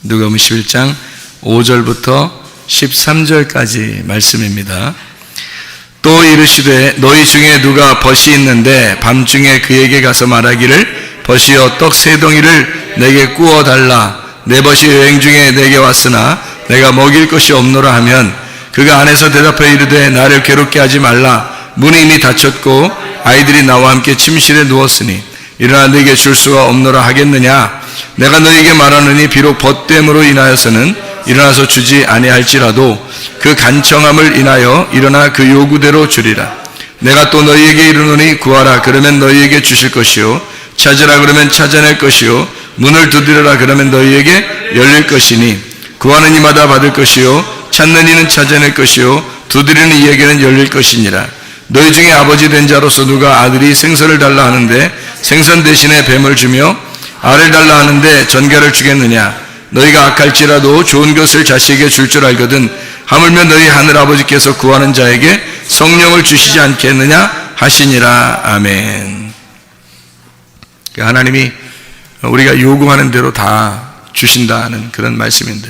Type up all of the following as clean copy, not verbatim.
누가복음 11장 5절부터 13절까지 말씀입니다. 또 이르시되 너희 중에 누가 벗이 있는데 밤중에 그에게 가서 말하기를 벗이여 떡 세 덩이를 내게 구워 달라. 내 벗이 여행 중에 내게 왔으나 내가 먹일 것이 없노라 하면 그가 안에서 대답하여 이르되 나를 괴롭게 하지 말라. 문이 이미 닫혔고 아이들이 나와 함께 침실에 누웠으니 일어나 너에게 줄 수가 없노라 하겠느냐. 내가 너에게 말하느니 비록 벗됨으로 인하여서는 일어나서 주지 아니할지라도 그 간청함을 인하여 일어나 그 요구대로 주리라. 내가 또 너희에게 이르노니 구하라 그러면 너희에게 주실 것이요 찾으라 그러면 찾아낼 것이요 문을 두드려라 그러면 너희에게 열릴 것이니 구하는 이마다 받을 것이요 찾는 이는 찾아낼 것이요 두드리는 이에게는 열릴 것이니라. 너희 중에 아버지 된 자로서 누가 아들이 생선을 달라 하는데 생선 대신에 뱀을 주며 알을 달라 하는데 전갈을 주겠느냐. 너희가 악할지라도 좋은 것을 자식에게 줄 줄 알거든 하물며 너희 하늘 아버지께서 구하는 자에게 성령을 주시지 않겠느냐 하시니라. 아멘. 하나님이 우리가 요구하는 대로 다 주신다는 그런 말씀인데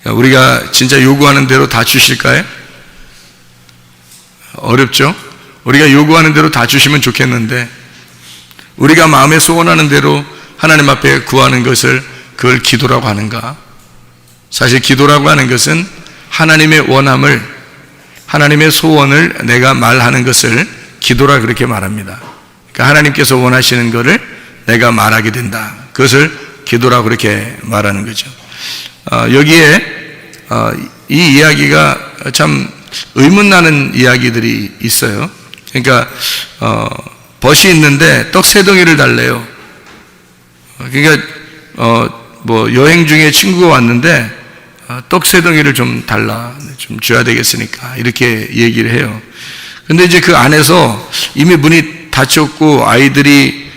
우리가 진짜 요구하는 대로 다 주실까요? 어렵죠? 우리가 요구하는 대로 다 주시면 좋겠는데 우리가 마음에 소원하는 대로 하나님 앞에 구하는 것을 그걸 기도라고 하는가? 사실 기도라고 하는 것은 하나님의 원함을, 하나님의 소원을 내가 말하는 것을 기도라 그렇게 말합니다. 그러니까 하나님께서 원하시는 것을 내가 말하게 된다. 그것을 기도라고 그렇게 말하는 거죠. 여기에 이 이야기가 참 의문나는 이야기들이 있어요. 그러니까 벗이 있는데 떡 세 덩이를 달래요. 그러니까 여행 중에 친구가 왔는데 떡 세 덩이를 좀 달라, 좀 줘야 되겠으니까 이렇게 얘기를 해요. 근데 이제 그 안에서 이미 문이 닫혔고 아이들이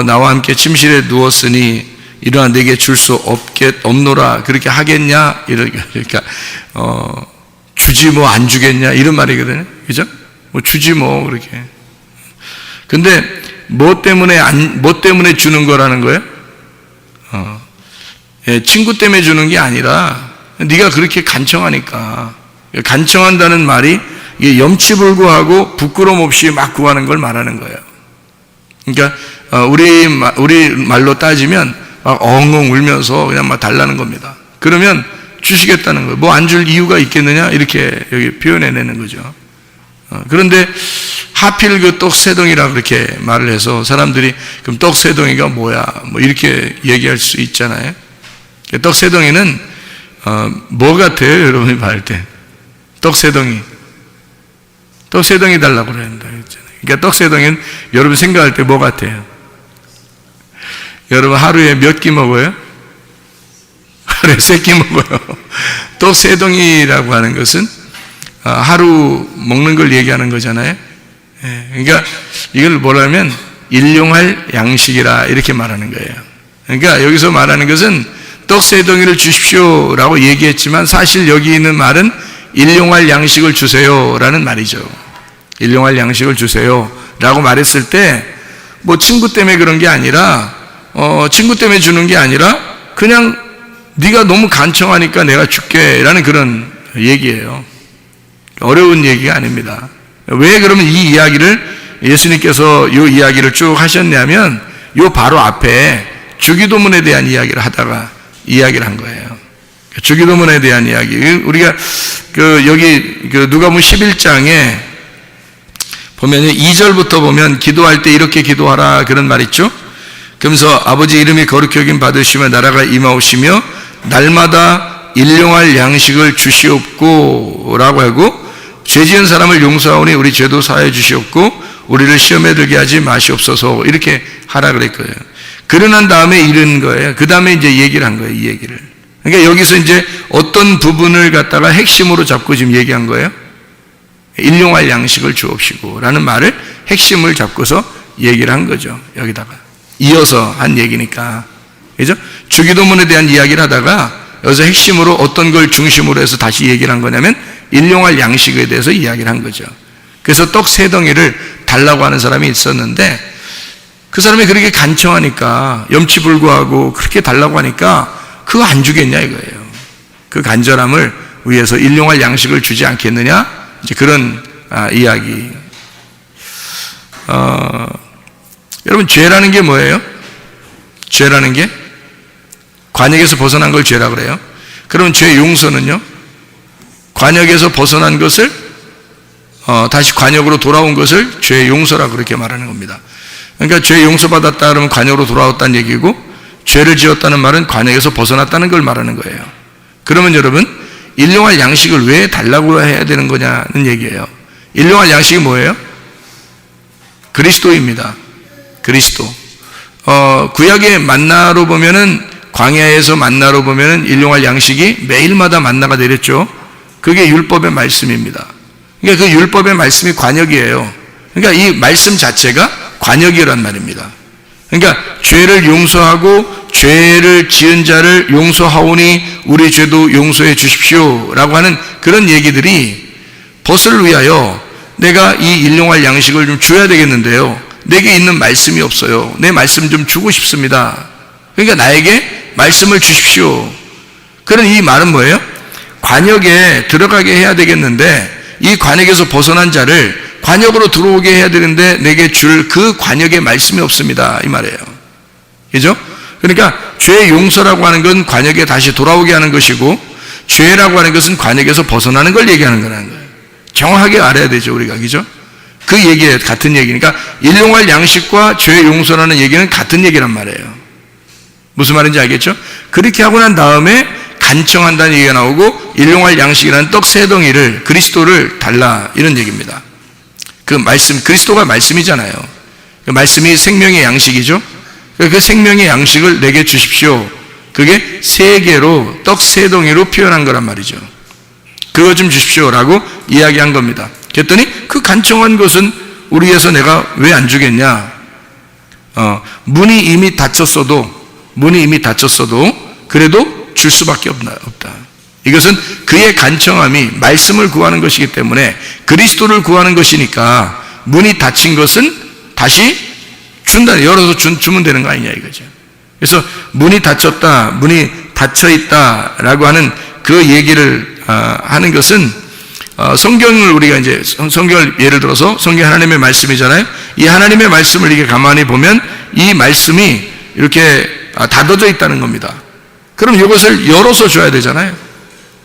나와 함께 침실에 누웠으니 일어나 내게 줄 수 없노라 그렇게 하겠냐, 그러니까 주지 안 주겠냐 이런 말이거든요. 그죠? 주지 그렇게. 근데 뭐 때문에 주는 거라는 거예요? 친구 때문에 주는 게 아니라 네가 그렇게 간청하니까. 간청한다는 말이 이게 염치불구하고 부끄럼 없이 막 구하는 걸 말하는 거예요. 그러니까 우리 말로 따지면 막 엉엉 울면서 그냥 막 달라는 겁니다. 그러면 주시겠다는 거예요. 안 줄 이유가 있겠느냐 이렇게 여기 표현해내는 거죠. 그런데 하필 그 떡 세 덩이라 그렇게 말을 해서 사람들이 그럼 떡 세 덩이가 뭐야? 이렇게 얘기할 수 있잖아요. 떡 세 덩이는 뭐 같아요? 여러분이 말할 때 떡 세 덩이. 떡 세 덩이 달라고 그랬는데. 그러니까 떡 세 덩이는 여러분 생각할 때 뭐 같아요? 여러분 하루에 몇 끼 먹어요? 하루에 3끼 먹어요. 떡 세 덩이라고 하는 것은 하루 먹는 걸 얘기하는 거잖아요. 그러니까 이걸 뭐라면 일용할 양식이라 이렇게 말하는 거예요. 그러니까 여기서 말하는 것은 떡 세 덩이를 주십시오라고 얘기했지만 사실 여기 있는 말은 일용할 양식을 주세요라는 말이죠. 일용할 양식을 주세요라고 말했을 때 친구 때문에 그런 게 아니라 친구 때문에 주는 게 아니라 그냥 네가 너무 간청하니까 내가 줄게라는 그런 얘기예요. 어려운 얘기가 아닙니다. 왜 그러면 이 이야기를 예수님께서 이 이야기를 쭉 하셨냐면 요 바로 앞에 주기도문에 대한 이야기를 하다가 이야기를 한 거예요. 주기도문에 대한 이야기. 우리가 여기 누가복음 11장에 보면 2절부터 보면 기도할 때 이렇게 기도하라 그런 말 있죠. 그러면서 아버지 이름이 거룩히 여김 받으시며 나라가 임하오시며 날마다 일용할 양식을 주시옵고 라고 하고 죄 지은 사람을 용서하오니 우리 죄도 사하여 주시옵고 우리를 시험에 들게 하지 마시옵소서 이렇게 하라 그랬거든요. 그러난 다음에 이런 거예요. 그 다음에 이제 얘기를 한 거예요. 이 얘기를. 그러니까 여기서 이제 어떤 부분을 갖다가 핵심으로 잡고 지금 얘기한 거예요. 일용할 양식을 주옵시고 라는 말을 핵심을 잡고서 얘기를 한 거죠. 여기다가 이어서 한 얘기니까. 그죠? 주기도문에 대한 이야기를 하다가 여기서 핵심으로 어떤 걸 중심으로 해서 다시 얘기를 한 거냐면 일용할 양식에 대해서 이야기를 한 거죠. 그래서 떡 세 덩이를 달라고 하는 사람이 있었는데 그 사람이 그렇게 간청하니까 염치불구하고 그렇게 달라고 하니까 그거 안 주겠냐 이거예요. 그 간절함을 위해서 일용할 양식을 주지 않겠느냐, 이제 그런 이야기. 여러분, 죄라는 게 뭐예요? 죄라는 게 관역에서 벗어난 걸 죄라 그래요. 그러면 죄 용서는요? 관역에서 벗어난 것을 다시 관역으로 돌아온 것을 죄 용서라고 그렇게 말하는 겁니다. 그러니까 죄 용서받았다 그러면 관역으로 돌아왔다는 얘기고, 죄를 지었다는 말은 관역에서 벗어났다는 걸 말하는 거예요. 그러면 여러분, 일용할 양식을 왜 달라고 해야 되는 거냐는 얘기예요. 일용할 양식이 뭐예요? 그리스도입니다. 그리스도. 구약의 만나로 보면은, 광야에서 만나로 보면은 일용할 양식이 매일마다 만나가 내렸죠. 그게 율법의 말씀입니다. 그러니까 그 율법의 말씀이 관역이에요. 그러니까 이 말씀 자체가 관역이란 말입니다. 그러니까 죄를 용서하고 죄를 지은 자를 용서하오니 우리 죄도 용서해 주십시오 라고 하는 그런 얘기들이 벗을 위하여 내가 이 일용할 양식을 좀 줘야 되겠는데요, 내게 있는 말씀이 없어요. 내 말씀 좀 주고 싶습니다. 그러니까 나에게 말씀을 주십시오. 그런 이 말은 뭐예요? 관역에 들어가게 해야 되겠는데, 이 관역에서 벗어난 자를 관역으로 들어오게 해야 되는데 내게 줄 그 관역의 말씀이 없습니다, 이 말이에요. 그죠? 그러니까 죄 용서라고 하는 건 관역에 다시 돌아오게 하는 것이고, 죄라고 하는 것은 관역에서 벗어나는 걸 얘기하는 거라는 거예요. 정확하게 알아야 되죠, 우리가. 그죠? 그 얘기에 같은 얘기니까 일용할 양식과 죄 용서라는 얘기는 같은 얘기란 말이에요. 무슨 말인지 알겠죠? 그렇게 하고 난 다음에 간청한다는 얘기가 나오고, 일용할 양식이라는 떡 세 덩이를, 그리스도를 달라, 이런 얘기입니다. 그 말씀, 그리스도가 말씀이잖아요. 그 말씀이 생명의 양식이죠. 그 생명의 양식을 내게 주십시오. 그게 세 개로, 떡 세 덩이로 표현한 거란 말이죠. 그거 좀 주십시오라고 이야기한 겁니다. 그랬더니 그 간청한 것은 우리 위해서 내가 왜 안 주겠냐? 문이 이미 닫혔어도 그래도 줄 수밖에 없다. 이것은 그의 간청함이 말씀을 구하는 것이기 때문에, 그리스도를 구하는 것이니까 문이 닫힌 것은 다시 준다, 열어서 주면 되는 거 아니냐 이거죠. 그래서 문이 닫혔다, 문이 닫혀있다 라고 하는 그 얘기를 하는 것은, 성경을 우리가 이제 성경을 예를 들어서 성경 하나님의 말씀이잖아요. 이 하나님의 말씀을 이렇게 가만히 보면 이 말씀이 이렇게 닫아져 있다는 겁니다. 그럼 이것을 열어서 줘야 되잖아요.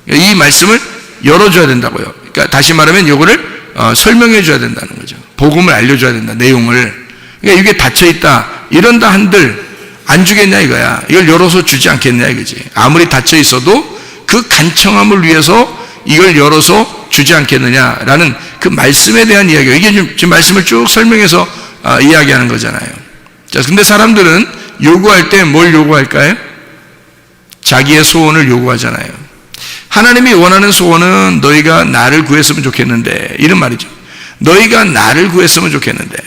이 말씀을 열어줘야 된다고요. 그러니까 다시 말하면 이거를 설명해 줘야 된다는 거죠. 복음을 알려줘야 된다, 내용을. 그러니까 이게 닫혀있다 이런다 한들 안 주겠냐 이거야. 이걸 열어서 주지 않겠냐 이거지. 아무리 닫혀 있어도 그 간청함을 위해서 이걸 열어서 주지 않겠느냐라는 그 말씀에 대한 이야기가, 이게 지금 말씀을 쭉 설명해서 이야기하는 거잖아요. 자, 근데 사람들은 요구할 때 뭘 요구할까요? 자기의 소원을 요구하잖아요. 하나님이 원하는 소원은 너희가 나를 구했으면 좋겠는데, 이런 말이죠. 너희가 나를 구했으면 좋겠는데,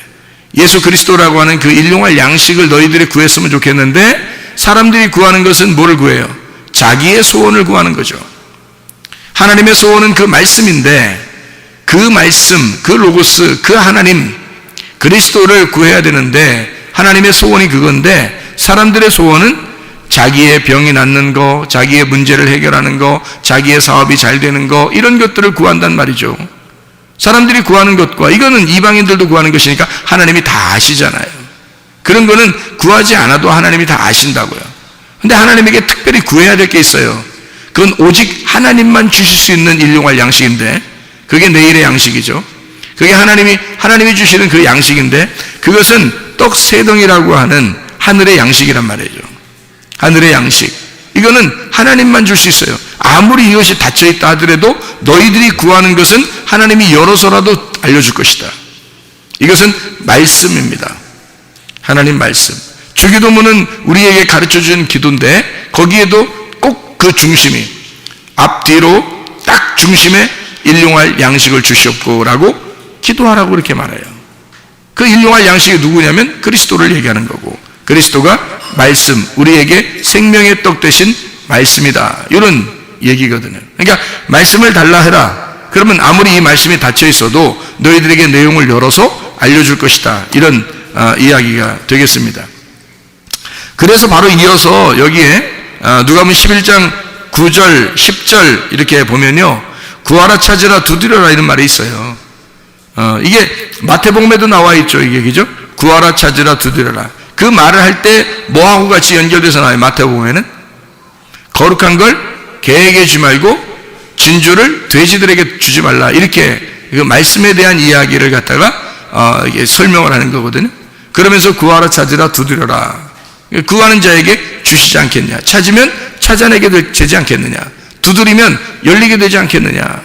예수 그리스도라고 하는 그 일용할 양식을 너희들이 구했으면 좋겠는데, 사람들이 구하는 것은 뭐를 구해요? 자기의 소원을 구하는 거죠. 하나님의 소원은 그 말씀인데, 그 말씀, 그 로고스, 그 하나님, 그리스도를 구해야 되는데, 하나님의 소원이 그건데, 사람들의 소원은 자기의 병이 낫는 거, 자기의 문제를 해결하는 거, 자기의 사업이 잘 되는 거, 이런 것들을 구한단 말이죠. 사람들이 구하는 것과, 이거는 이방인들도 구하는 것이니까 하나님이 다 아시잖아요. 그런 거는 구하지 않아도 하나님이 다 아신다고요. 근데 하나님에게 특별히 구해야 될 게 있어요. 그건 오직 하나님만 주실 수 있는 일용할 양식인데, 그게 내일의 양식이죠. 그게 하나님이 주시는 그 양식인데, 그것은 떡 세 덩이라고 하는 하늘의 양식이란 말이죠. 하늘의 양식. 이거는 하나님만 줄 수 있어요. 아무리 이것이 닫혀있다 하더라도 너희들이 구하는 것은 하나님이 열어서라도 알려줄 것이다. 이것은 말씀입니다. 하나님 말씀. 주기도문은 우리에게 가르쳐준 기도인데, 거기에도 꼭 그 중심이, 앞뒤로 딱 중심에 일용할 양식을 주시옵고라고 기도하라고 이렇게 말해요. 그 일용할 양식이 누구냐면 그리스도를 얘기하는 거고, 그리스도가 말씀, 우리에게 생명의 떡 되신 말씀이다, 이런 얘기거든요. 그러니까 말씀을 달라 해라. 그러면 아무리 이 말씀이 닫혀 있어도 너희들에게 내용을 열어서 알려줄 것이다, 이런 이야기가 되겠습니다. 그래서 바로 이어서 여기에 누가복음 11장 9절, 10절 이렇게 보면요, 구하라 찾으라 두드려라 이런 말이 있어요. 이게 마태복음에도 나와 있죠. 이게 그죠? 구하라 찾으라 두드려라. 그 말을 할 때 뭐하고 같이 연결돼서 나와요? 마태복음에는 거룩한 걸 개에게 주지 말고 진주를 돼지들에게 주지 말라, 이렇게 그 말씀에 대한 이야기를 갖다가 이게 설명을 하는 거거든요. 그러면서 구하라 찾으라 두드려라. 구하는 자에게 주시지 않겠냐, 찾으면 찾아내게 되지 않겠느냐, 두드리면 열리게 되지 않겠느냐.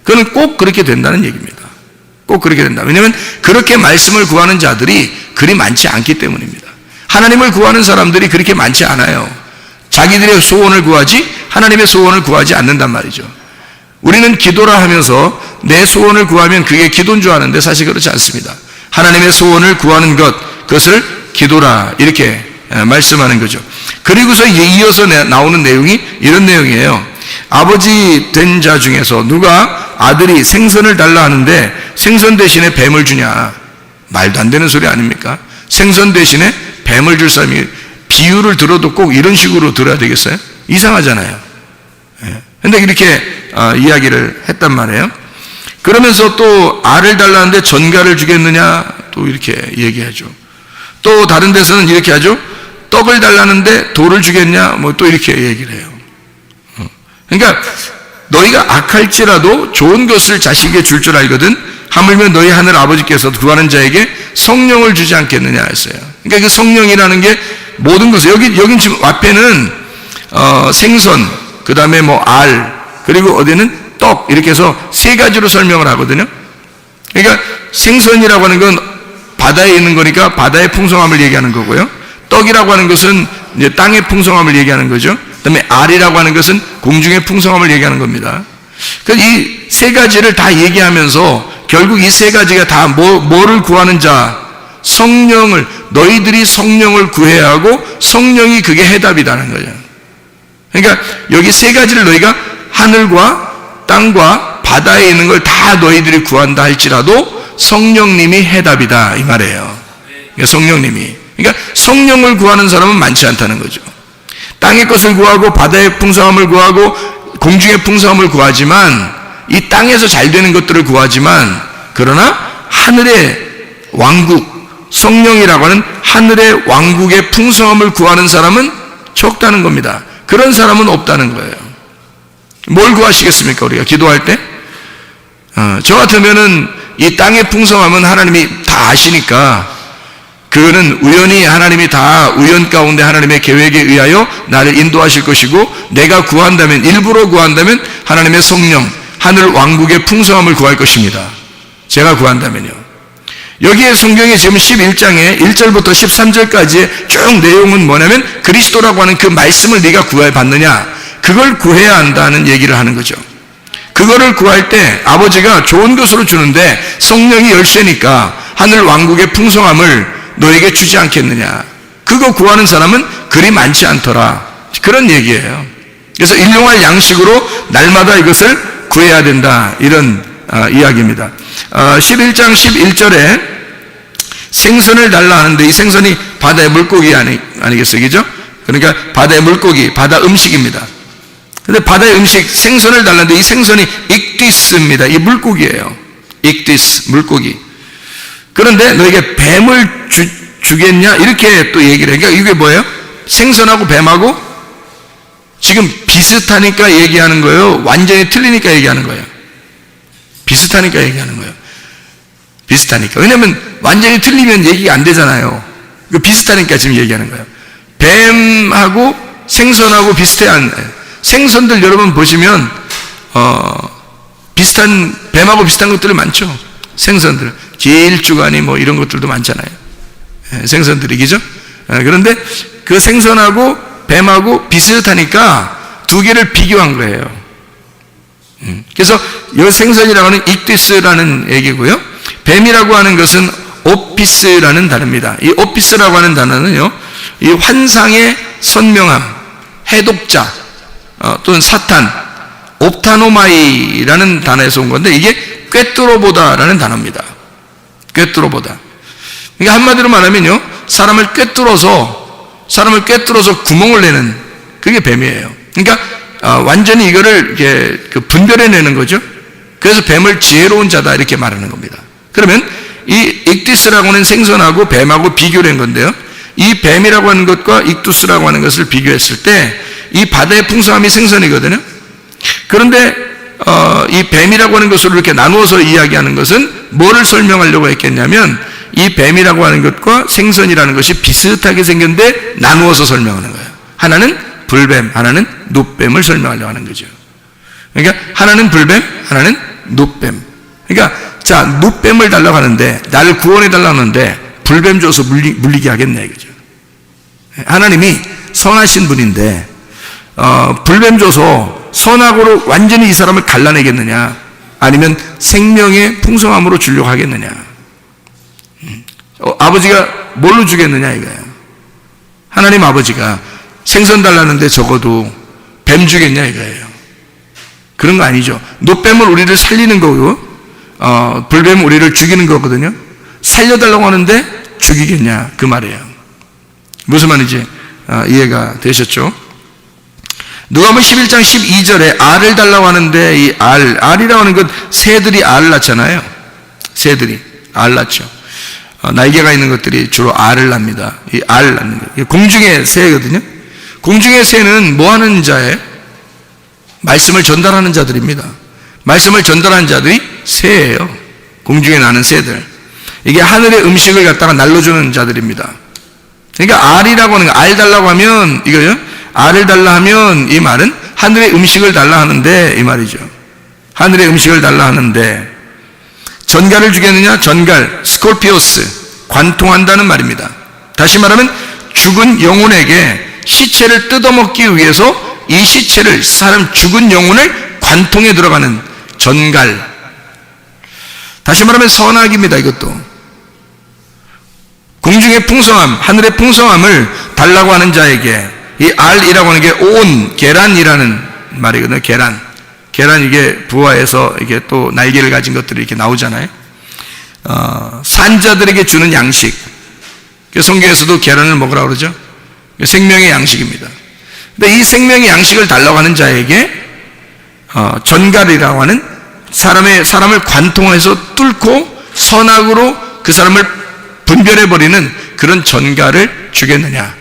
그건 꼭 그렇게 된다는 얘기입니다. 꼭 그렇게 된다. 왜냐하면 그렇게 말씀을 구하는 자들이 그리 많지 않기 때문입니다. 하나님을 구하는 사람들이 그렇게 많지 않아요. 자기들의 소원을 구하지 하나님의 소원을 구하지 않는단 말이죠. 우리는 기도라 하면서 내 소원을 구하면 그게 기도인 줄 아는데 사실 그렇지 않습니다. 하나님의 소원을 구하는 것, 그것을 기도라 이렇게 말씀하는 거죠. 그리고서 이어서 나오는 내용이 이런 내용이에요. 아버지 된 자 중에서 누가 아들이 생선을 달라 하는데 생선 대신에 뱀을 주냐? 말도 안 되는 소리 아닙니까? 생선 대신에 뱀을 줄 사람이, 비유를 들어도 꼭 이런 식으로 들어야 되겠어요? 이상하잖아요. 근데 이렇게 이야기를 했단 말이에요. 그러면서 또 알을 달라는데 전갈을 주겠느냐? 또 이렇게 얘기하죠. 또 다른 데서는 이렇게 하죠. 떡을 달라는데 돌을 주겠냐? 뭐 또 이렇게 얘기를 해요. 그러니까 너희가 악할지라도 좋은 것을 자식에게 줄 줄 알거든 하물며 너희 하늘 아버지께서 구하는 자에게 성령을 주지 않겠느냐 했어요. 그러니까 그 성령이라는 게 모든 것을, 여긴 지금 앞에는 생선, 그 다음에 뭐 알, 그리고 어디는 떡, 이렇게 해서 세 가지로 설명을 하거든요. 그러니까 생선이라고 하는 건 바다에 있는 거니까 바다의 풍성함을 얘기하는 거고요. 떡이라고 하는 것은 이제 땅의 풍성함을 얘기하는 거죠. 그 다음에 알이라고 하는 것은 공중의 풍성함을 얘기하는 겁니다. 그래서 이 세 가지를 다 얘기하면서 결국 이 세 가지가 다 뭐를 구하는 자? 성령을, 너희들이 성령을 구해야 하고 성령이 그게 해답이라는 거죠. 그러니까 여기 세 가지를 너희가 하늘과 땅과 바다에 있는 걸 다 너희들이 구한다 할지라도 성령님이 해답이다 이 말이에요. 그러니까 성령님이, 그러니까 성령을 구하는 사람은 많지 않다는 거죠. 땅의 것을 구하고 바다의 풍성함을 구하고 공중의 풍성함을 구하지만, 이 땅에서 잘 되는 것들을 구하지만, 그러나 하늘의 왕국, 성령이라고 하는 하늘의 왕국의 풍성함을 구하는 사람은 적다는 겁니다. 그런 사람은 없다는 거예요. 뭘 구하시겠습니까? 우리가 기도할 때? 저 같으면은 이 땅의 풍성함은 하나님이 다 아시니까 그거는 우연히 하나님이 다 우연 가운데 하나님의 계획에 의하여 나를 인도하실 것이고, 내가 구한다면, 일부러 구한다면 하나님의 성령, 하늘 왕국의 풍성함을 구할 것입니다. 제가 구한다면요. 여기에 성경에 지금 11장에 1절부터 13절까지의 쭉 내용은 뭐냐면 그리스도라고 하는 그 말씀을 네가 구해 받느냐, 그걸 구해야 한다는 얘기를 하는 거죠. 그거를 구할 때 아버지가 좋은 것으로 주는데 성령이 열쇠니까 하늘 왕국의 풍성함을 너에게 주지 않겠느냐. 그거 구하는 사람은 그리 많지 않더라. 그런 얘기예요. 그래서 일용할 양식으로 날마다 이것을 구해야 된다, 이런 이야기입니다. 11장 11절에 생선을 달라 하는데 이 생선이 바다의 물고기 아니겠어요? 그죠? 그러니까 바다의 물고기, 바다 음식입니다. 근데 바다의 음식, 생선을 달라는데 이 생선이 익디스입니다. 이 물고기예요. 익디스, 물고기. 그런데 너에게 뱀을 주겠냐? 이렇게 또 얘기를 해요. 그러니까 이게 뭐예요? 생선하고 뱀하고 지금 비슷하니까 얘기하는 거예요? 완전히 틀리니까 얘기하는 거예요? 비슷하니까 얘기하는 거예요. 비슷하니까. 왜냐면 완전히 틀리면 얘기가 안 되잖아요. 비슷하니까 지금 얘기하는 거예요. 뱀하고 생선하고 비슷해 안, 생선들 여러분 보시면 비슷한, 뱀하고 비슷한 것들이 많죠. 생선들, 길주가니 뭐 이런 것들도 많잖아요. 생선들이, 그죠? 그런데 그 생선하고 뱀하고 비슷하니까 두 개를 비교한 거예요. 그래서 이 생선이라고 하는 익디스라는 얘기고요. 뱀이라고 하는 것은 오피스라는 단어입니다. 이 오피스라고 하는 단어는요, 이 환상의 선명함, 해독자, 또는 사탄, 옵타노마이라는 단어에서 온 건데, 이게 꿰뚫어보다라는 단어입니다. 꿰뚫어보다. 그러니까 한마디로 말하면요, 사람을 꿰뚫어서 구멍을 내는 그게 뱀이에요. 그러니까 완전히 이거를 이렇게 분별해내는 거죠. 그래서 뱀을 지혜로운 자다 이렇게 말하는 겁니다. 그러면 이 익디스라고 하는 생선하고 뱀하고 비교를 한 건데요. 이 뱀이라고 하는 것과 익두스라고 하는 것을 비교했을 때 이 바다의 풍성함이 생선이거든요. 그런데 이 뱀이라고 하는 것으로 이렇게 나누어서 이야기하는 것은 뭐를 설명하려고 했겠냐면 이 뱀이라고 하는 것과 생선이라는 것이 비슷하게 생겼는데 나누어서 설명하는 거예요. 하나는 불뱀, 하나는 놋뱀을 설명하려고 하는 거죠. 그러니까 하나는 불뱀, 하나는 놋뱀. 그러니까 자, 놋뱀을 달라고 하는데 나를 구원해 달라고 하는데 불뱀 줘서 물리게 하겠네 이거죠. 하나님이 선하신 분인데 불뱀 줘서 선악으로 완전히 이 사람을 갈라내겠느냐, 아니면 생명의 풍성함으로 주려고 하겠느냐. 아버지가 뭘로 주겠느냐 이거예요. 하나님 아버지가 생선 달라는데 적어도 뱀 주겠냐 이거예요. 그런 거 아니죠. 놋뱀은 우리를 살리는 거고 불뱀은 우리를 죽이는 거거든요. 살려달라고 하는데 죽이겠냐 그 말이에요. 무슨 말인지 이해가 되셨죠? 누가복음 11장 12절에 알을 달라고 하는데 이 알이라고 하는 것, 새들이 알을 낳잖아요. 새들이 알 낳죠. 날개가 있는 것들이 주로 알을 낳습니다. 이 알 낳는 것, 공중의 새거든요. 공중의 새는 뭐 하는 자예요? 말씀을 전달하는 자들입니다. 말씀을 전달하는 자들이 새예요. 공중에 나는 새들. 이게 하늘의 음식을 갖다가 날려주는 자들입니다. 그러니까 알이라고 하는 거, 알 달라고 하면 이거요. 알을 달라 하면 이 말은 하늘의 음식을 달라 하는데 이 말이죠. 하늘의 음식을 달라 하는데 전갈을 주겠느냐? 전갈, 스콜피오스, 관통한다는 말입니다. 다시 말하면 죽은 영혼에게 시체를 뜯어먹기 위해서 이 시체를, 사람 죽은 영혼을 관통에 들어가는 전갈. 다시 말하면 선악입니다. 이것도 공중의 풍성함, 하늘의 풍성함을 달라고 하는 자에게 이 알이라고 하는 게 온, 계란이라는 말이거든요. 계란 이게 부화해서 이게 또 날개를 가진 것들이 이렇게 나오잖아요. 산자들에게 주는 양식. 성경에서도 계란을 먹으라고 그러죠. 생명의 양식입니다. 근데 이 생명의 양식을 달라고 하는 자에게 전갈이라고 하는 사람을 관통해서 뚫고 선악으로 그 사람을 분별해버리는 그런 전갈을 주겠느냐.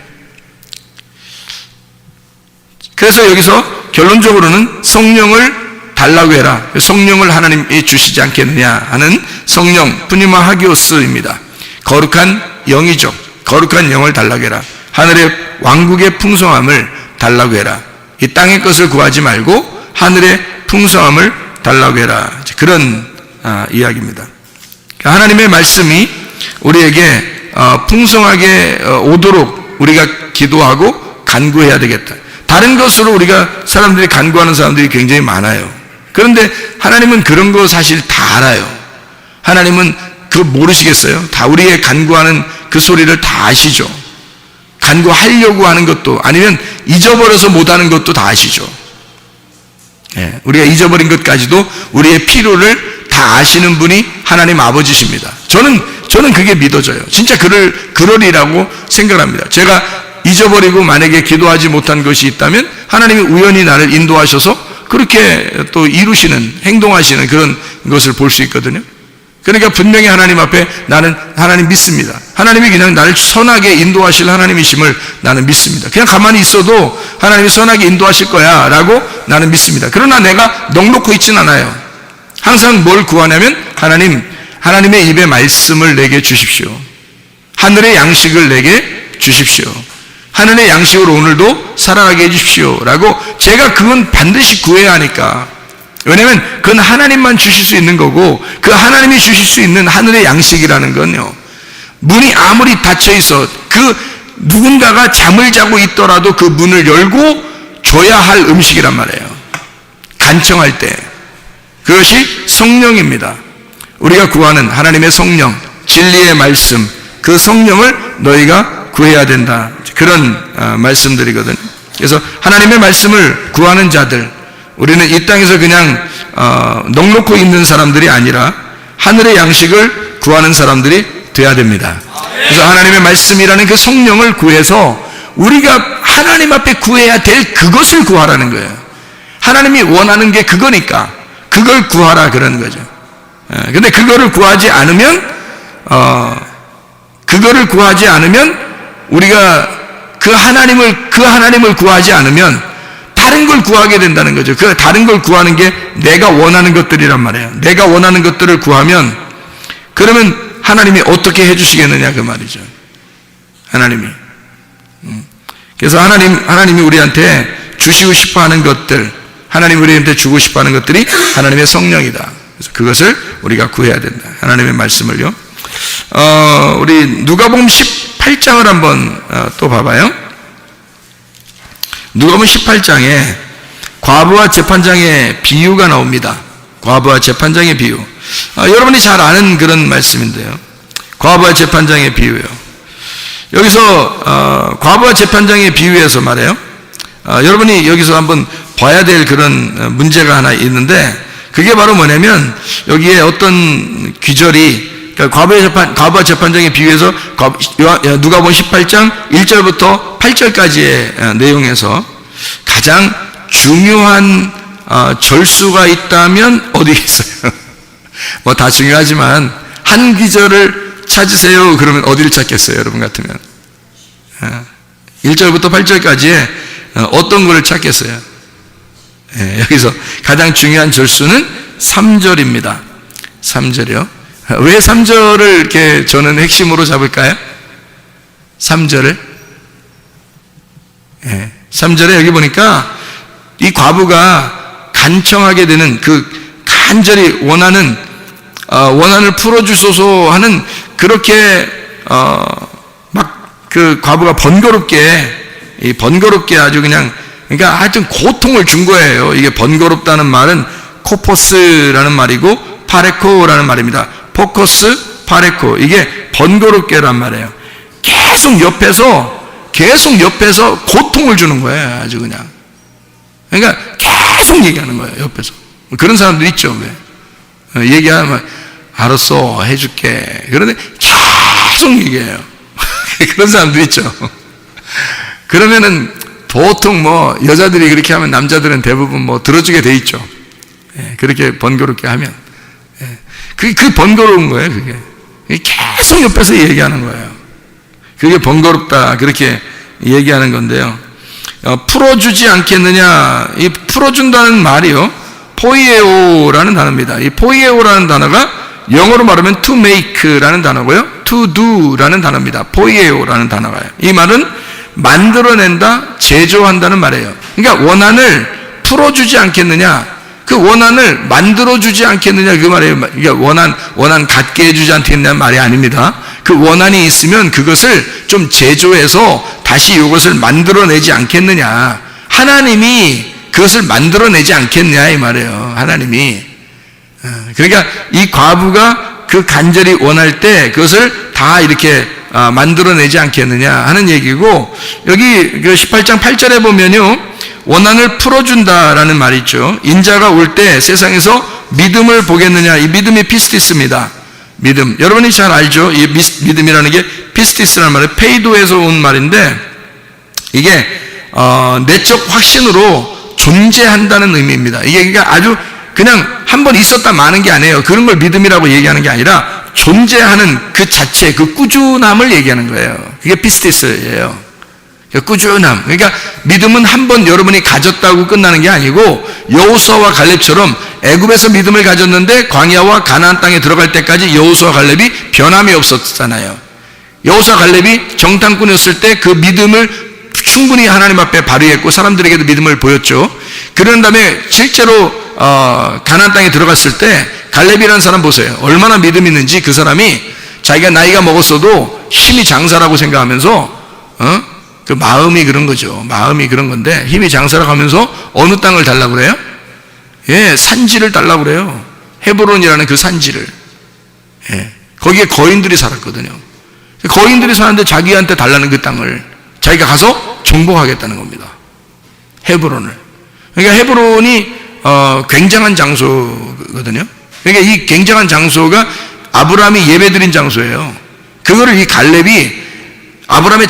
그래서 여기서 결론적으로는 성령을 달라고 해라. 성령을 하나님이 주시지 않겠느냐 하는 성령, 푸니마 하기오스입니다. 거룩한 영이죠. 거룩한 영을 달라고 해라. 하늘의 왕국의 풍성함을 달라고 해라. 이 땅의 것을 구하지 말고 하늘의 풍성함을 달라고 해라. 그런 이야기입니다. 하나님의 말씀이 우리에게 풍성하게 오도록 우리가 기도하고 간구해야 되겠다. 다른 것으로 우리가 사람들이 간구하는 사람들이 굉장히 많아요. 그런데 하나님은 그런 거 사실 다 알아요. 하나님은 그거 모르시겠어요? 다 우리의 간구하는 그 소리를 다 아시죠. 간구하려고 하는 것도, 아니면 잊어버려서 못하는 것도 다 아시죠. 예, 우리가 잊어버린 것까지도 우리의 필요를 다 아시는 분이 하나님 아버지십니다. 저는 그게 믿어져요. 진짜 그러리라고 생각합니다. 제가 잊어버리고 만약에 기도하지 못한 것이 있다면 하나님이 우연히 나를 인도하셔서 그렇게 또 이루시는, 행동하시는 그런 것을 볼 수 있거든요. 그러니까 분명히 하나님 앞에 나는 하나님 믿습니다. 하나님이 그냥 나를 선하게 인도하실 하나님이심을 나는 믿습니다. 그냥 가만히 있어도 하나님이 선하게 인도하실 거야 라고 나는 믿습니다. 그러나 내가 넉놓고 있진 않아요. 항상 뭘 구하냐면 하나님의 입에 말씀을 내게 주십시오. 하늘의 양식을 내게 주십시오. 하늘의 양식으로 오늘도 살아가게 해주십시오 라고 제가 그건 반드시 구해야 하니까. 왜냐하면 그건 하나님만 주실 수 있는 거고, 그 하나님이 주실 수 있는 하늘의 양식이라는 건요, 문이 아무리 닫혀 있어 그 누군가가 잠을 자고 있더라도 그 문을 열고 줘야 할 음식이란 말이에요. 간청할 때. 그것이 성령입니다. 우리가 구하는 하나님의 성령, 진리의 말씀, 그 성령을 너희가 구해야 된다. 그런 말씀들이거든요. 그래서 하나님의 말씀을 구하는 자들, 우리는 이 땅에서 그냥 넉놓고 있는 사람들이 아니라 하늘의 양식을 구하는 사람들이 돼야 됩니다. 그래서 하나님의 말씀이라는 그 성령을 구해서 우리가 하나님 앞에 구해야 될 그것을 구하라는 거예요. 하나님이 원하는 게 그거니까 그걸 구하라 그러는 거죠. 근데 그거를 구하지 않으면 우리가 그 하나님을 구하지 않으면 다른 걸 구하게 된다는 거죠. 그 다른 걸 구하는 게 내가 원하는 것들이란 말이에요. 내가 원하는 것들을 구하면 그러면 하나님이 어떻게 해주시겠느냐 그 말이죠. 하나님이. 그래서 하나님이 우리한테 주시고 싶어하는 것들, 하나님이 우리한테 주고 싶어하는 것들이 하나님의 성령이다. 그래서 그것을 우리가 구해야 된다. 하나님의 말씀을요. 우리 누가복음 18장을 한번 또 봐봐요. 누가복음 18장에 과부와 재판장의 비유가 나옵니다. 과부와 재판장의 비유. 여러분이 잘 아는 그런 말씀인데요. 과부와 재판장의 비유예요. 여기서 과부와 재판장의 비유에서 말해요. 여러분이 여기서 한번 봐야 될 그런 문제가 하나 있는데 그게 바로 뭐냐면 여기에 어떤 귀절이 그러니까 과부와 재판장의 비유에서 누가복음 18장 1절부터 8절까지의 내용에서 가장 중요한 절수가 있다면 어디 있어요? 뭐 다 중요하지만 한 귀절을 찾으세요. 그러면 어디를 찾겠어요? 여러분 같으면 1절부터 8절까지에 어떤 걸 찾겠어요? 여기서 가장 중요한 절수는 3절입니다. 3절이요. 왜 3절을 이렇게 저는 핵심으로 잡을까요? 3절을? 3절에 여기 보니까 이 과부가 간청하게 되는 그 간절히 원한을 풀어주소서 하는 그렇게 막 그 과부가 번거롭게 아주 그냥 그러니까 하여튼 고통을 준 거예요. 이게 번거롭다는 말은 코포스라는 말이고 파레코라는 말입니다. 포커스, 파레코. 이게 번거롭게란 말이에요. 계속 옆에서 고통을 주는 거예요. 아주 그냥. 그러니까 계속 얘기하는 거예요. 옆에서. 그런 사람들 있죠. 왜? 얘기하면 알았어 해줄게. 그런데 계속 얘기해요. 그런 사람들 있죠. 그러면은 보통 뭐 여자들이 그렇게 하면 남자들은 대부분 뭐 들어주게 돼 있죠. 그렇게 번거롭게 하면. 그게 번거로운 거예요. 그게 계속 옆에서 얘기하는 거예요. 그게 번거롭다 그렇게 얘기하는 건데요. 풀어주지 않겠느냐. 이 풀어준다는 말이요 포이에오라는 단어입니다. 이 포이에오라는 단어가 영어로 말하면 to make라는 단어고요, to do라는 단어입니다. 포이에오라는 단어가요. 이 말은 만들어낸다, 제조한다는 말이에요. 그러니까 원한을 풀어주지 않겠느냐, 그 원한을 만들어주지 않겠느냐 그 말이에요. 그러니까 원한 갖게 해주지 않겠느냐는 말이 아닙니다. 그 원한이 있으면 그것을 좀 제조해서 다시 이것을 만들어내지 않겠느냐. 하나님이 그것을 만들어내지 않겠느냐 이 말이에요. 하나님이. 그러니까 이 과부가 그 간절히 원할 때 그것을 다 이렇게 만들어내지 않겠느냐 하는 얘기고, 여기 그 18장 8절에 보면요 원한을 풀어준다라는 말이 있죠. 인자가 올 때 세상에서 믿음을 보겠느냐. 이 믿음이 피스티스입니다. 믿음. 여러분이 잘 알죠? 이 믿음이라는 게 피스티스라는 말은 페이도에서 온 말인데 이게 내적 확신으로 존재한다는 의미입니다. 이게 그러니까 아주 그냥 한번 있었다 마는 게 아니에요. 그런 걸 믿음이라고 얘기하는 게 아니라 존재하는 그 자체, 그 꾸준함을 얘기하는 거예요. 그게 피스티스예요. 꾸준함. 그러니까 믿음은 한번 여러분이 가졌다고 끝나는 게 아니고 여호수아와 갈렙처럼 애굽에서 믿음을 가졌는데 광야와 가나안 땅에 들어갈 때까지 여호수아 갈렙이 변함이 없었잖아요. 여호수아 갈렙이 정탐꾼이었을 때 그 믿음을 충분히 하나님 앞에 발휘했고 사람들에게도 믿음을 보였죠. 그런 다음에 실제로 가나안 땅에 들어갔을 때 갈렙이라는 사람 보세요. 얼마나 믿음이 있는지. 그 사람이 자기가 나이가 먹었어도 힘이 장사라고 생각하면서 그 마음이 그런 거죠. 마음이 그런 건데 힘이 장사라고 하면서 어느 땅을 달라고 그래요? 산지를 달라고 그래요. 헤브론이라는 그 산지를. 거기에 거인들이 살았거든요. 거인들이 사는데 자기한테 달라는 그 땅을 자기가 가서 정복하겠다는 겁니다. 헤브론을. 그러니까 헤브론이 굉장한 장소거든요. 그러니까 이 굉장한 장소가 아브라함이 예배드린 장소예요. 그거를 이 갈렙이 아브라함의,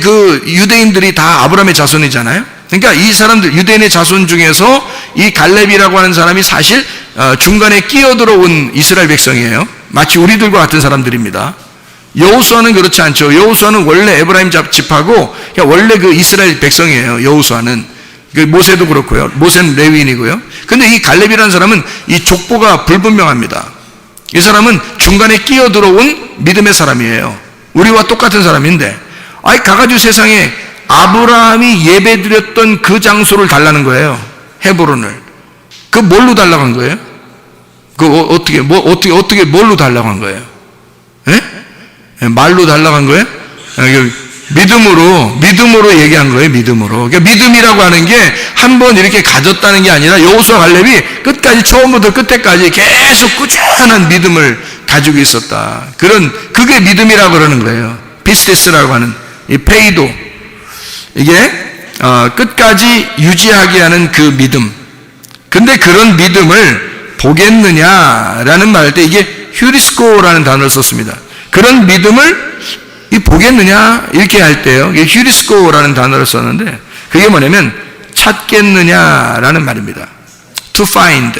그 유대인들이 다 아브라함의 자손이잖아요. 그러니까 이 사람들, 유대인의 자손 중에서 이 갈렙이라고 하는 사람이 사실 중간에 끼어들어온 이스라엘 백성이에요. 마치 우리들과 같은 사람들입니다. 여호수아는 그렇지 않죠. 여호수아는 원래 에브라임 집하고 원래 그 이스라엘 백성이에요. 여호수아는. 그 모세도 그렇고요. 모세는 레위인이고요. 근데 이 갈렙이라는 사람은 이 족보가 불분명합니다. 이 사람은 중간에 끼어들어온 믿음의 사람이에요. 우리와 똑같은 사람인데, 아이 가가지고 세상에 아브라함이 예배드렸던 그 장소를 달라는 거예요. 헤브론을. 그 뭘로 달라고 한 거예요? 어떻게 뭘로 달라고 한 거예요? 예? 말로 달라고 한 거예요? 믿음으로 얘기한 거예요. 믿음으로. 그러니까 믿음이라고 하는 게 한 번 이렇게 가졌다는 게 아니라 여호수아 갈렙이 끝까지, 처음부터 끝에까지 계속 꾸준한 믿음을 가지고 있었다. 그게 믿음이라고 그러는 거예요. 피스테스라고 하는 이 페이도, 이게 끝까지 유지하게 하는 그 믿음. 근데 그런 믿음을 보겠느냐라는 말 할 때 이게 휴리스코라는 단어를 썼습니다. 그런 믿음을 보겠느냐 이렇게 할 때요, 이게 휴리스코라는 단어를 썼는데 그게 뭐냐면 찾겠느냐라는 말입니다. To find.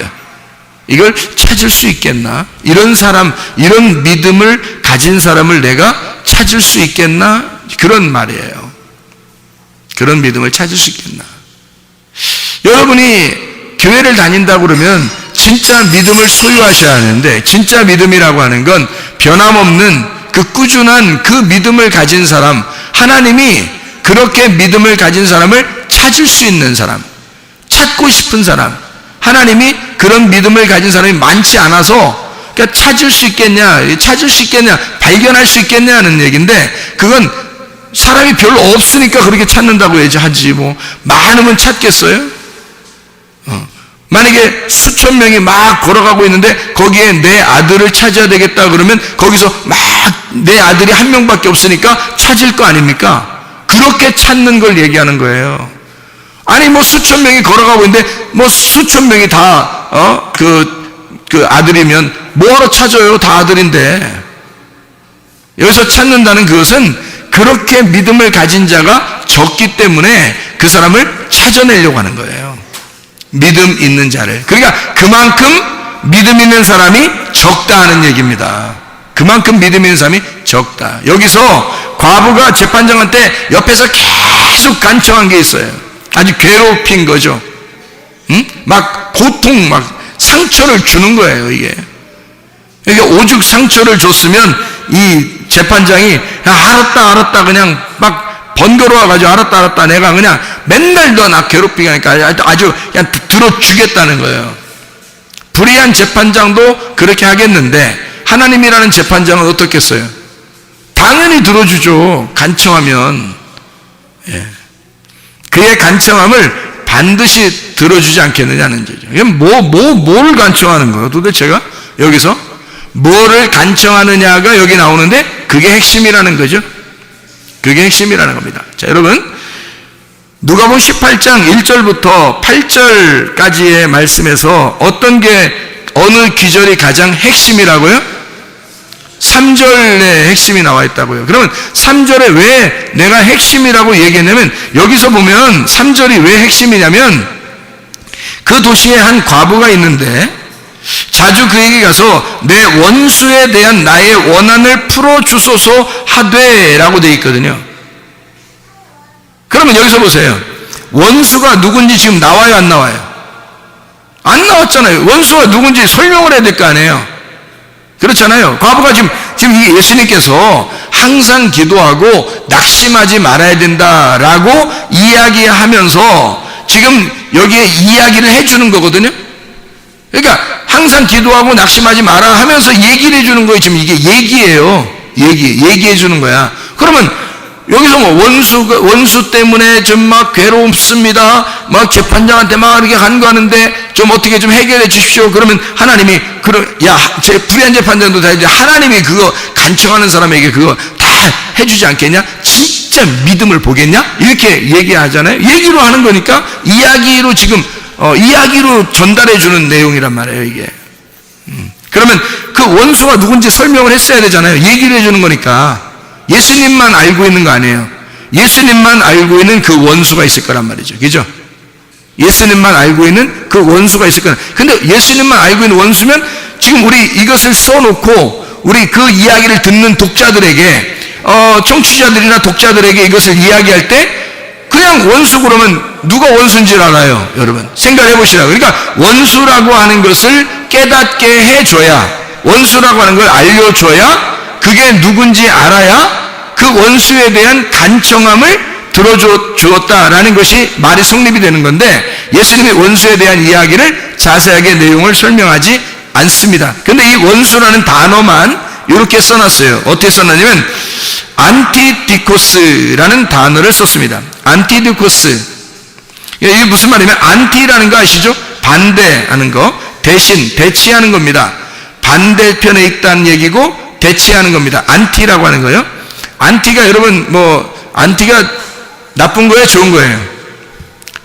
이걸 찾을 수 있겠나? 이런 사람, 이런 믿음을 가진 사람을 내가 찾을 수 있겠나? 그런 말이에요. 그런 믿음을 찾을 수 있겠나? 여러분이 교회를 다닌다고 그러면 진짜 믿음을 소유하셔야 하는데, 진짜 믿음이라고 하는 건 변함없는 그 꾸준한 그 믿음을 가진 사람, 하나님이 그렇게 믿음을 가진 사람을 찾을 수 있는 사람, 찾고 싶은 사람, 하나님이 그런 믿음을 가진 사람이 많지 않아서 그러니까 찾을 수 있겠냐, 발견할 수 있겠냐 하는 얘기인데, 그건 사람이 별로 없으니까 그렇게 찾는다고 하지, 뭐 많으면 찾겠어요? 만약에 수천 명이 막 걸어가고 있는데 거기에 내 아들을 찾아야 되겠다 그러면 거기서 막 내 아들이 한 명밖에 없으니까 찾을 거 아닙니까? 그렇게 찾는 걸 얘기하는 거예요. 아니 뭐 수천 명이 걸어가고 있는데 뭐 수천 명이 다 그 아들이면 뭐하러 찾아요? 다 아들인데. 여기서 찾는다는 그것은 그렇게 믿음을 가진 자가 적기 때문에 그 사람을 찾아내려고 하는 거예요. 믿음 있는 자를. 그러니까 그만큼 믿음 있는 사람이 적다는 얘기입니다. 그만큼 믿음 있는 사람이 적다. 여기서 과부가 재판장한테 옆에서 계속 간청한 게 있어요. 아주 괴롭힌 거죠. 막 고통, 막 상처를 주는 거예요, 이게. 그러니까 오죽 상처를 줬으면 이 재판장이 알았다 그냥 막 번거로워가지고 알았다 내가 그냥 맨날 너 나 괴롭히게 하니까 아주 그냥 들어주겠다는 거예요. 불의한 재판장도 그렇게 하겠는데 하나님이라는 재판장은 어떻겠어요? 당연히 들어주죠. 간청하면. 예. 그의 간청함을 반드시 들어주지 않겠느냐는 거죠. 뭘 간청하는 거예요? 도대체가 여기서 뭐를 간청하느냐가 여기 나오는데 그게 핵심이라는 거죠. 그게 핵심이라는 겁니다. 자, 여러분, 누가복음 18장 1절부터 8절까지의 말씀에서 어떤 게, 어느 귀절이 가장 핵심이라고요? 3절에 핵심이 나와 있다고요. 그러면 3절에 왜 내가 핵심이라고 얘기했냐면, 여기서 보면 3절이 왜 핵심이냐면, 그 도시에 한 과부가 있는데 자주 그에게 가서 내 원수에 대한 나의 원한을 풀어주소서 하되 라고 되어 있거든요. 그러면 여기서 보세요. 원수가 누군지 지금 나와요, 안 나와요? 안 나왔잖아요. 원수가 누군지 설명을 해야 될 거 아니에요. 그렇잖아요. 과부가 지금 이게 예수님께서 항상 기도하고 낙심하지 말아야 된다라고 이야기하면서 지금 여기에 이야기를 해주는 거거든요. 그러니까 항상 기도하고 낙심하지 마라 하면서 얘기를 해주는 거예요. 지금 이게 얘기예요. 얘기해 주는 거야. 그러면 여기서 뭐 원수 때문에 좀 막 괴롭습니다. 막 재판장한테 막 이렇게 간구하는데 좀 어떻게 좀 해결해 주십시오. 그러면 하나님이 불의한 재판장도 다 이제 하나님이 그거 간청하는 사람에게 그거 다 해주지 않겠냐? 진짜 믿음을 보겠냐? 이렇게 얘기하잖아요. 얘기로 하는 거니까 이야기로 지금 이야기로 전달해 주는 내용이란 말이에요, 이게. 그러면 그 원수가 누군지 설명을 했어야 되잖아요. 얘기를 해 주는 거니까. 예수님만 알고 있는 거 아니에요. 예수님만 알고 있는 그 원수가 있을 거란 말이죠. 그죠? 예수님만 알고 있는 그 원수가 있을 거란. 근데 예수님만 알고 있는 원수면 지금 우리 이것을 써놓고 우리 그 이야기를 듣는 독자들에게 청취자들이나 독자들에게 이것을 이야기할 때 그냥 원수 그러면 누가 원수인 줄 알아요? 여러분 생각해 보시라고. 그러니까 원수라고 하는 것을 깨닫게 해줘야, 원수라고 하는 걸 알려줘야, 그게 누군지 알아야 그 원수에 대한 간청함을 들어주었다라는 것이 말이 성립이 되는 건데, 예수님이 원수에 대한 이야기를 자세하게 내용을 설명하지 않습니다. 근데 이 원수라는 단어만 이렇게 써놨어요. 어떻게 써놨냐면 안티디코스라는 단어를 썼습니다. 안티디코스. 이게 무슨 말이냐면, 안티라는 거 아시죠? 반대하는 거, 대신, 대치하는 겁니다. 반대편에 있다는 얘기고 대치하는 겁니다. 안티라고 하는 거예요. 안티가 여러분 안티가 나쁜 거예요, 좋은 거예요?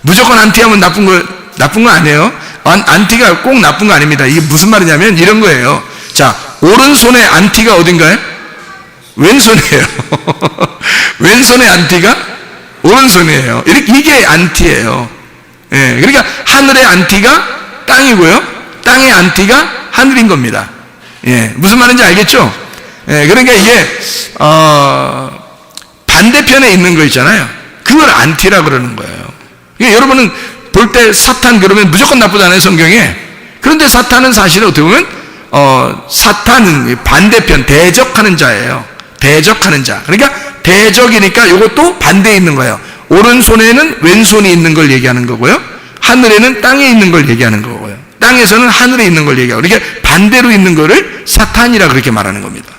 무조건 안티하면 나쁜 거 아니에요. 안티가 꼭 나쁜 거 아닙니다. 이게 무슨 말이냐면 이런 거예요. 자, 오른손에 안티가 어딘가요? 왼손이에요. 왼손에 안티가 오른손이에요. 이게 안티예요. 예, 그러니까 하늘의 안티가 땅이고요, 땅의 안티가 하늘인 겁니다. 예, 무슨 말인지 알겠죠? 예, 그러니까 이게 반대편에 있는 거 있잖아요. 그걸 안티라 그러는 거예요. 그러니까 여러분은 볼 때 사탄 그러면 무조건 나쁘잖아요, 성경에. 그런데 사탄은 사실은 어떻게 보면 사탄은 반대편, 대적하는 자예요. 대적하는 자. 그러니까 대적이니까 이것도 반대에 있는 거예요. 오른손에는 왼손이 있는 걸 얘기하는 거고요, 하늘에는 땅에 있는 걸 얘기하는 거고요, 땅에서는 하늘에 있는 걸 얘기하고, 이렇게 반대로 있는 거를 사탄이라 그렇게 말하는 겁니다.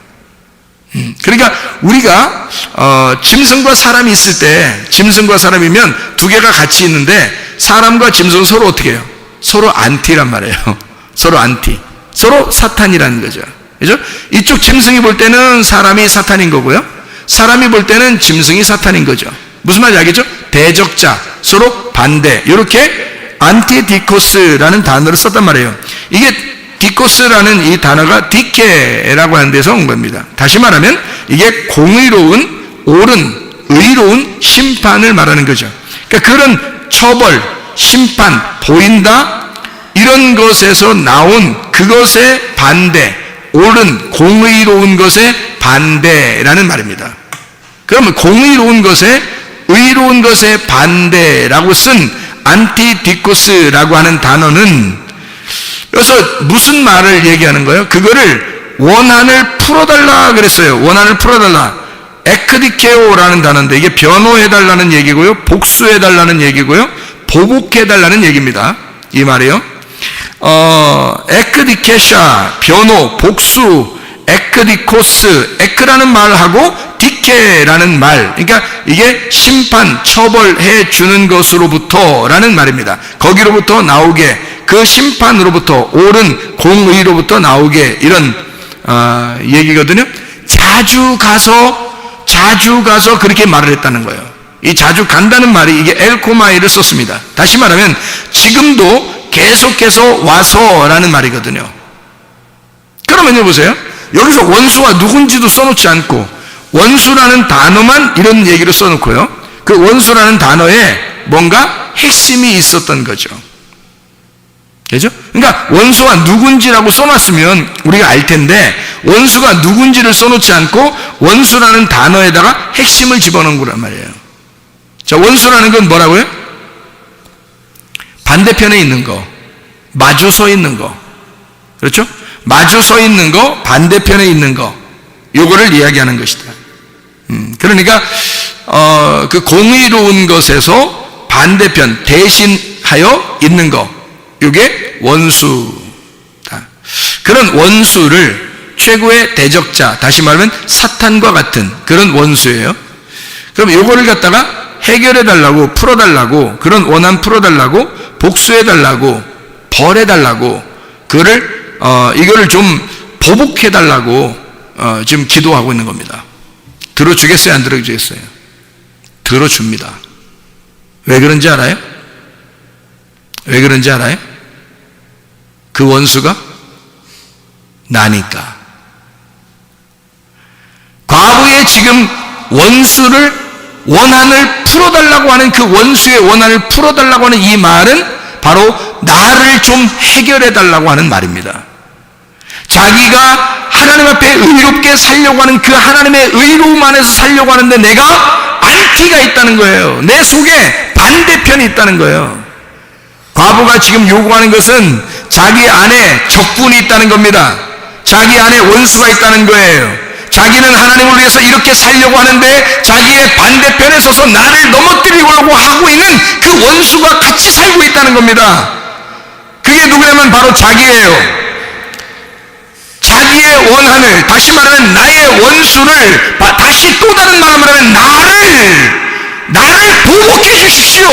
그러니까 우리가 짐승과 사람이 있을 때, 짐승과 사람이면 두 개가 같이 있는데 사람과 짐승은 서로 어떻게 해요? 서로 안티란 말이에요. 서로 안티, 서로 사탄이라는 거죠. 그죠? 이쪽 짐승이 볼 때는 사람이 사탄인 거고요, 사람이 볼 때는 짐승이 사탄인 거죠. 무슨 말인지 알겠죠? 대적자, 서로 반대, 이렇게 안티디코스라는 단어를 썼단 말이에요. 이게 디코스라는 이 단어가 디케라고 하는 데서 온 겁니다. 다시 말하면 이게 공의로운, 옳은, 의로운 심판을 말하는 거죠. 그러니까 그런 처벌, 심판, 보인다, 이런 것에서 나온 그것의 반대, 옳은, 공의로운 것의 반대라는 말입니다. 그러면 공의로운 것에, 의로운 것의 반대라고 쓴 안티디코스라고 하는 단어는, 그래서 무슨 말을 얘기하는 거예요? 그거를 원한을 풀어달라 그랬어요. 원한을 풀어달라. 에크디케오라는 단어인데 이게 변호해달라는 얘기고요, 복수해달라는 얘기고요, 보복해달라는 얘기입니다. 이 말이요. 에크디케샤, 변호, 복수, 에크디코스, 에크라는 말하고 디케라는 말, 그러니까 이게 심판, 처벌해 주는 것으로부터라는 말입니다. 거기로부터 나오게, 그 심판으로부터, 옳은 공의로부터 나오게, 이런 얘기거든요. 자주 가서 그렇게 말을 했다는 거예요. 이 자주 간다는 말이 이게 엘코마이를 썼습니다. 다시 말하면 지금도 계속해서 와서라는 말이거든요. 그러면 보세요. 여기서 원수가 누군지도 써놓지 않고 원수라는 단어만 이런 얘기를 써놓고요, 그 원수라는 단어에 뭔가 핵심이 있었던 거죠. 그죠? 그러니까 원수가 누군지라고 써놨으면 우리가 알 텐데, 원수가 누군지를 써놓지 않고 원수라는 단어에다가 핵심을 집어넣은 거란 말이에요. 자, 원수라는 건 뭐라고요? 반대편에 있는 거, 마주 서 있는 거, 그렇죠? 마주 서 있는 거, 반대편에 있는 거, 요거를 이야기하는 것이다. 그러니까 그 공의로운 것에서 반대편, 대신하여 있는 거, 이게 원수다. 그런 원수를 최고의 대적자, 다시 말하면 사탄과 같은 그런 원수예요. 그럼 요거를 갖다가 해결해달라고, 풀어달라고, 그런 원한 풀어달라고, 복수해달라고, 벌해달라고, 이거를 좀 보복해달라고 지금 기도하고 있는 겁니다. 들어주겠어요, 안 들어주겠어요? 들어줍니다. 왜 그런지 알아요? 왜 그런지 알아요? 그 원수가 나니까. 과부의 바울이 지금 원한을 풀어달라고 하는 그 원수의 원한을 풀어달라고 하는 이 말은 바로 나를 좀 해결해달라고 하는 말입니다. 자기가 하나님 앞에 의롭게 살려고 하는 그 하나님의 의로움 안에서 살려고 하는데 내가 안티가 있다는 거예요. 내 속에 반대편이 있다는 거예요. 과부가 지금 요구하는 것은 자기 안에 적군이 있다는 겁니다. 자기 안에 원수가 있다는 거예요. 자기는 하나님을 위해서 이렇게 살려고 하는데 자기의 반대편에 서서 나를 넘어뜨리려고 하고 있는 그 원수가 같이 살고 있다는 겁니다. 그게 누구냐면 바로 자기예요. 자기의 원한을, 다시 말하면 나의 원수를, 다시 또 다른 말로 말하면 나를 보복해 주십시오.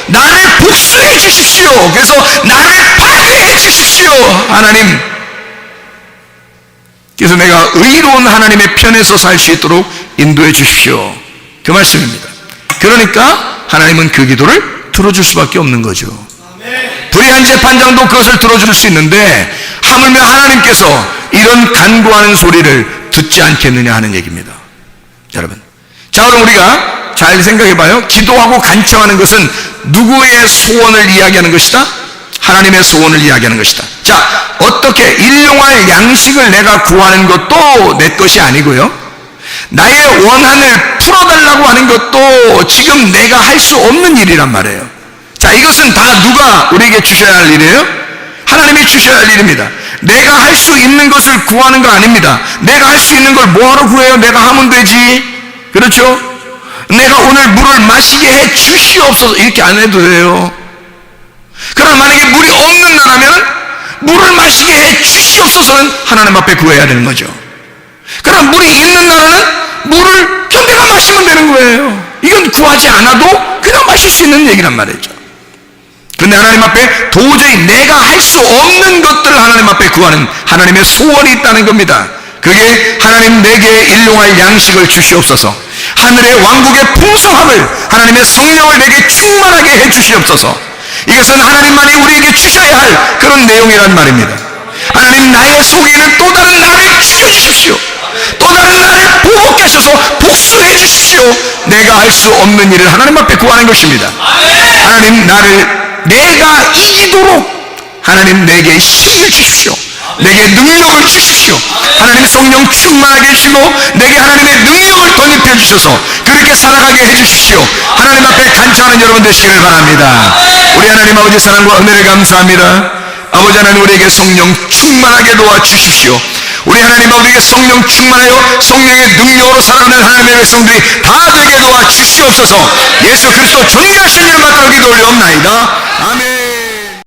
나를 복수해 주십시오. 그래서 나를 파괴해 주십시오. 하나님. 그래서 내가 의로운 하나님의 편에서 살 수 있도록 인도해 주십시오. 그 말씀입니다. 그러니까 하나님은 그 기도를 들어줄 수밖에 없는 거죠. 불의한 재판장도 그것을 들어줄 수 있는데 하물며 하나님께서 이런 간구하는 소리를 듣지 않겠느냐 하는 얘기입니다. 여러분, 자, 그럼 우리가 잘 생각해 봐요. 기도하고 간청하는 것은 누구의 소원을 이야기하는 것이다? 하나님의 소원을 이야기하는 것이다. 자, 어떻게 일용할 양식을 내가 구하는 것도 내 것이 아니고요, 나의 원한을 풀어달라고 하는 것도 지금 내가 할 수 없는 일이란 말이에요. 자, 이것은 다 누가 우리에게 주셔야 할 일이에요? 하나님이 주셔야 할 일입니다. 내가 할 수 있는 것을 구하는 거 아닙니다. 내가 할 수 있는 걸 뭐하러 구해요? 내가 하면 되지. 그렇죠? 내가 오늘 물을 마시게 해 주시옵소서, 이렇게 안 해도 돼요. 그러나 만약에 물이 없는 나라면 물을 마시게 해 주시옵소서는 하나님 앞에 구해야 되는 거죠. 그러나 물이 있는 나라는 물을 그냥 내가 마시면 되는 거예요. 이건 구하지 않아도 그냥 마실 수 있는 얘기란 말이죠. 근데 하나님 앞에 도저히 내가 할 수 없는 것들을 하나님 앞에 구하는 하나님의 소원이 있다는 겁니다. 그게 하나님 내게 일용할 양식을 주시옵소서, 하늘의 왕국의 풍성함을, 하나님의 성령을 내게 충만하게 해 주시옵소서. 이것은 하나님만이 우리에게 주셔야 할 그런 내용이란 말입니다. 하나님, 나의 속에 있는 또 다른 나를 죽여주십시오. 또 다른 나를 보복해 주셔서 복수해 주십시오. 내가 할 수 없는 일을 하나님 앞에 구하는 것입니다. 하나님, 내가 이기도록 하나님 내게 힘을 주십시오. 내게 능력을 주십시오. 하나님 성령 충만하게 해주시고 내게 하나님의 능력을 덧입혀 주셔서 그렇게 살아가게 해주십시오. 하나님 앞에 간청하는 여러분 되시기를 바랍니다. 우리 하나님 아버지 사랑과 은혜를 감사합니다. 아버지 하나님, 우리에게 성령 충만하게 도와주십시오. 우리 하나님 아버지에게 성령 충만하여 성령의 능력으로 살아가는 하나님의 백성들이 다 되게 도와주시옵소서. 예수 그리스도 존귀하신 이름 받들어 기도 올려옵나이다. 아멘.